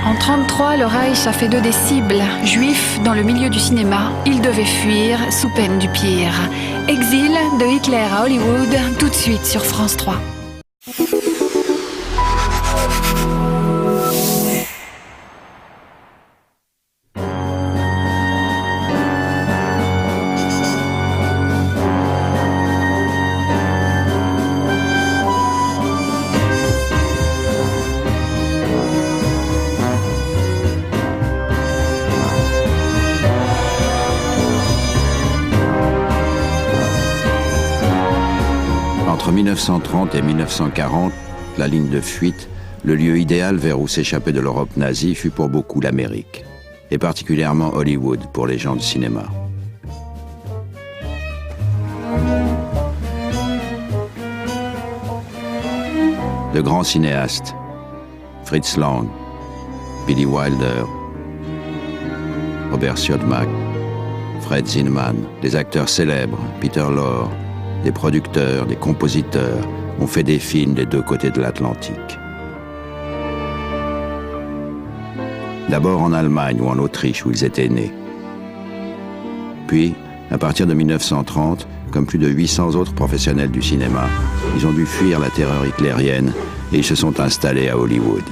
En 1933, le Reich a fait d'eux des cibles. Juifs dans le milieu du cinéma, ils devaient fuir sous peine du pire. Exil de Hitler à Hollywood, tout de suite sur France 3. Entre 1930 et 1940, la ligne de fuite, le lieu idéal vers où s'échapper de l'Europe nazie fut pour beaucoup l'Amérique, et particulièrement Hollywood pour les gens de cinéma. De grands cinéastes, Fritz Lang, Billy Wilder, Robert Siodmak, Fred Zinman, des acteurs célèbres, Peter Lorre, des producteurs, des compositeurs ont fait des films des deux côtés de l'Atlantique. D'abord en Allemagne ou en Autriche où ils étaient nés. Puis, à partir de 1930, comme plus de 800 autres professionnels du cinéma, ils ont dû fuir la terreur hitlérienne et ils se sont installés à Hollywood.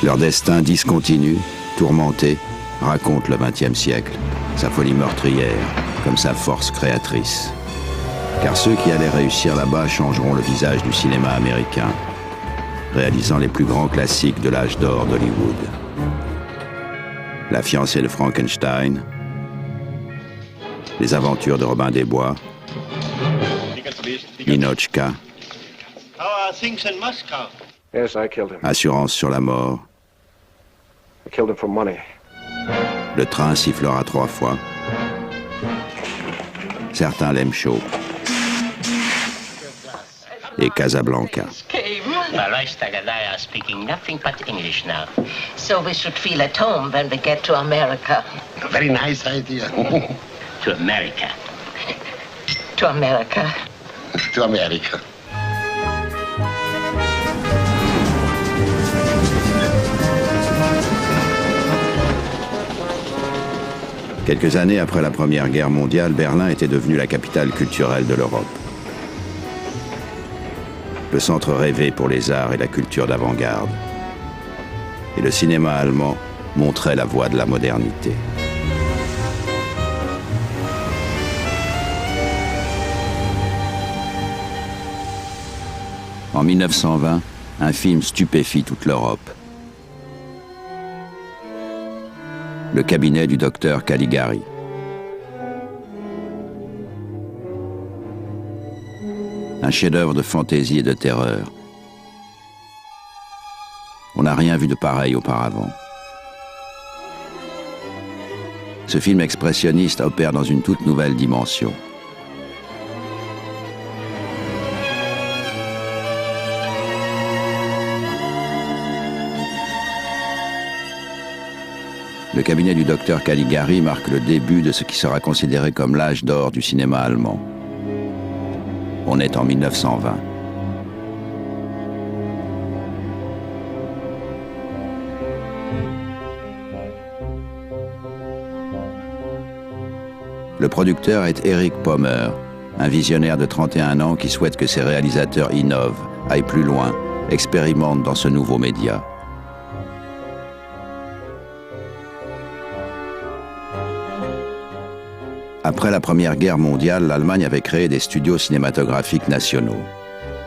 Leur destin discontinu, tourmenté, raconte le XXe siècle, sa folie meurtrière, comme sa force créatrice. Car ceux qui allaient réussir là-bas changeront le visage du cinéma américain, réalisant les plus grands classiques de l'âge d'or d'Hollywood. La fiancée de Frankenstein, Les aventures de Robin des Bois, Ninotchka, Assurance sur la mort, Le train sifflera 3 fois, Certains l'aiment chaud, et Casablanca. The Reichstag and I are speaking nothing but English now. So we should feel at home when we get to America. Very nice idea. To America. To America. To America. Quelques années après la Première Guerre mondiale, Berlin était devenue la capitale culturelle de l'Europe. Le centre rêvé pour les arts et la culture d'avant-garde. Et le cinéma allemand montrait la voie de la modernité. En 1920, un film stupéfie toute l'Europe. Le cabinet du docteur Caligari. Un chef-d'œuvre de fantaisie et de terreur. On n'a rien vu de pareil auparavant. Ce film expressionniste opère dans une toute nouvelle dimension. Le cabinet du docteur Caligari marque le début de ce qui sera considéré comme l'âge d'or du cinéma allemand. On est en 1920. Le producteur est Erich Pommer, un visionnaire de 31 ans qui souhaite que ses réalisateurs innovent, aillent plus loin, expérimentent dans ce nouveau média. Après la Première Guerre mondiale, l'Allemagne avait créé des studios cinématographiques nationaux.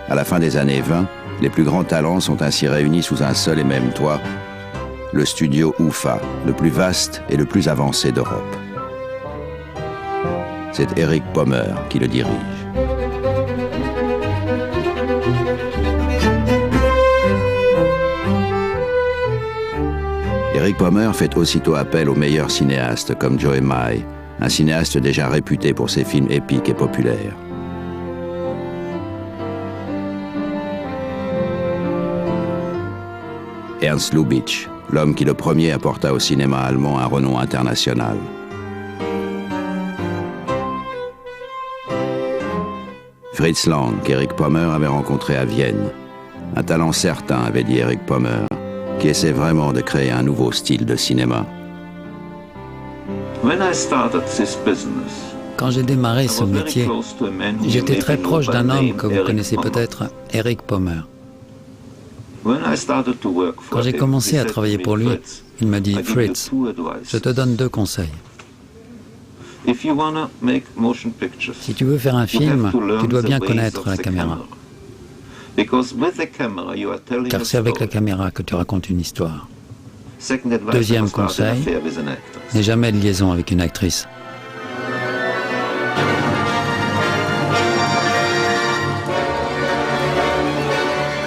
À la fin des années 20, les plus grands talents sont ainsi réunis sous un seul et même toit, le studio UFA, le plus vaste et le plus avancé d'Europe. C'est Erich Pommer qui le dirige. Erich Pommer fait aussitôt appel aux meilleurs cinéastes comme Joe May, un cinéaste déjà réputé pour ses films épiques et populaires. Ernst Lubitsch, l'homme qui le premier apporta au cinéma allemand un renom international. Fritz Lang, qu'Erich Pommer avait rencontré à Vienne. Un talent certain, avait dit Erich Pommer, qui essaie vraiment de créer un nouveau style de cinéma. Quand j'ai démarré ce métier, j'étais très proche d'un homme que vous connaissez peut-être, Eric Pommer. Quand j'ai commencé à travailler pour lui, il m'a dit « Fritz, je te donne 2 conseils. Si tu veux faire un film, tu dois bien connaître la caméra. Car c'est avec la caméra que tu racontes une histoire. Deuxième conseil, n'aie jamais de liaison avec une actrice. »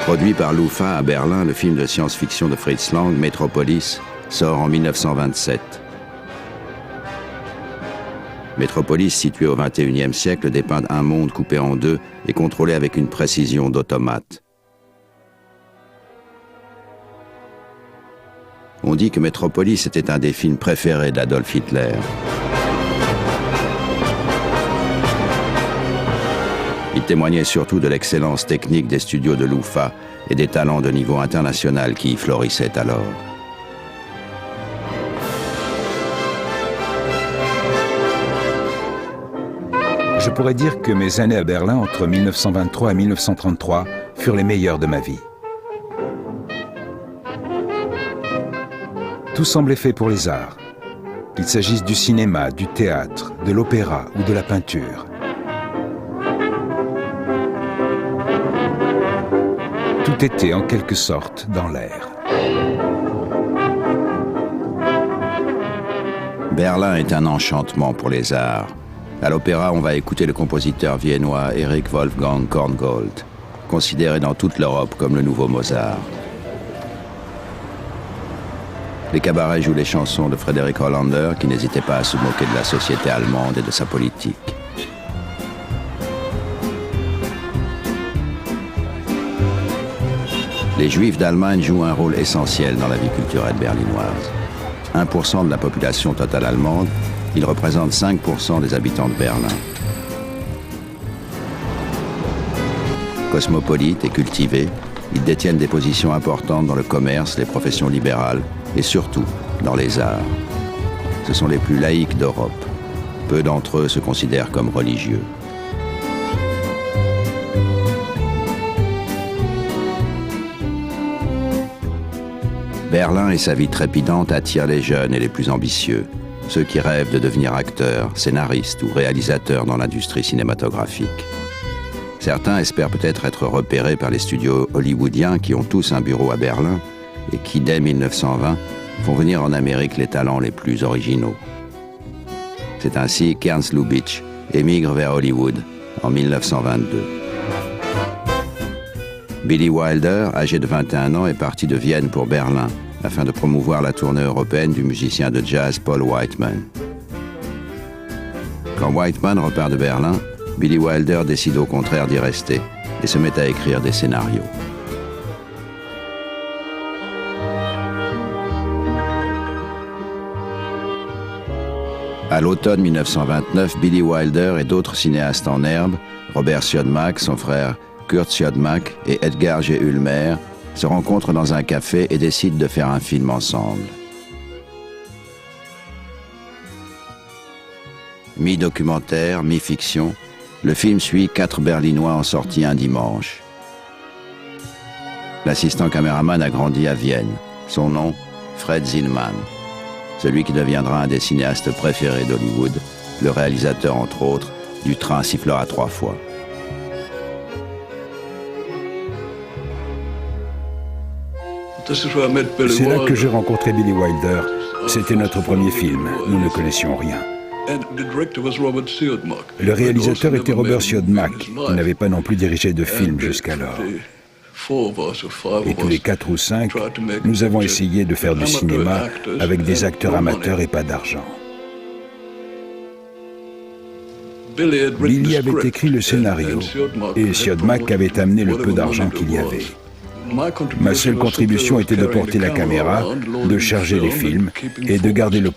Produit par l'UFA à Berlin, le film de science-fiction de Fritz Lang, Metropolis, sort en 1927. Metropolis, situé au XXIe siècle, dépeint un monde coupé en 2 et contrôlé avec une précision d'automate. On dit que Metropolis était un des films préférés d'Adolf Hitler. Il témoignait surtout de l'excellence technique des studios de l'UFA et des talents de niveau international qui y florissaient alors. Je pourrais dire que mes années à Berlin entre 1923 et 1933 furent les meilleures de ma vie. Tout semblait fait pour les arts, qu'il s'agisse du cinéma, du théâtre, de l'opéra ou de la peinture. Tout était en quelque sorte dans l'air. Berlin est un enchantement pour les arts. À l'opéra, on va écouter le compositeur viennois Erich Wolfgang Korngold, considéré dans toute l'Europe comme le nouveau Mozart. Les cabarets jouent les chansons de Frédéric Hollander, qui n'hésitait pas à se moquer de la société allemande et de sa politique. Les Juifs d'Allemagne jouent un rôle essentiel dans la vie culturelle berlinoise. 1% de la population totale allemande, ils représentent 5% des habitants de Berlin. Cosmopolites et cultivés, ils détiennent des positions importantes dans le commerce, les professions libérales et surtout dans les arts. Ce sont les plus laïcs d'Europe. Peu d'entre eux se considèrent comme religieux. Berlin et sa vie trépidante attirent les jeunes et les plus ambitieux, ceux qui rêvent de devenir acteurs, scénaristes ou réalisateurs dans l'industrie cinématographique. Certains espèrent peut-être être repérés par les studios hollywoodiens qui ont tous un bureau à Berlin et qui, dès 1920, font venir en Amérique les talents les plus originaux. C'est ainsi qu'Ernst Lubitsch émigre vers Hollywood en 1922. Billy Wilder, âgé de 21 ans, est parti de Vienne pour Berlin afin de promouvoir la tournée européenne du musicien de jazz Paul Whiteman. Quand Whiteman repart de Berlin, Billy Wilder décide au contraire d'y rester et se met à écrire des scénarios. À l'automne 1929, Billy Wilder et d'autres cinéastes en herbe, Robert Siodmak, son frère Kurt Siodmak et Edgar G. Ulmer, se rencontrent dans un café et décident de faire un film ensemble. Mi-documentaire, mi-fiction, le film suit 4 Berlinois en sortie un dimanche. L'assistant caméraman a grandi à Vienne. Son nom, Fred Zinman. Celui qui deviendra un des cinéastes préférés d'Hollywood, le réalisateur, entre autres, du Train sifflera 3 fois. C'est là que j'ai rencontré Billy Wilder. C'était notre premier film. Nous ne connaissions rien. Le réalisateur était Robert Siodmak, qui n'avait pas non plus dirigé de film jusqu'alors. Et tous les 4 ou 5, nous avons essayé de faire du cinéma avec des acteurs amateurs et pas d'argent. Billy avait écrit le scénario et Siodmak avait amené le peu d'argent qu'il y avait. Ma seule contribution était de porter la caméra, de charger les films et de garder le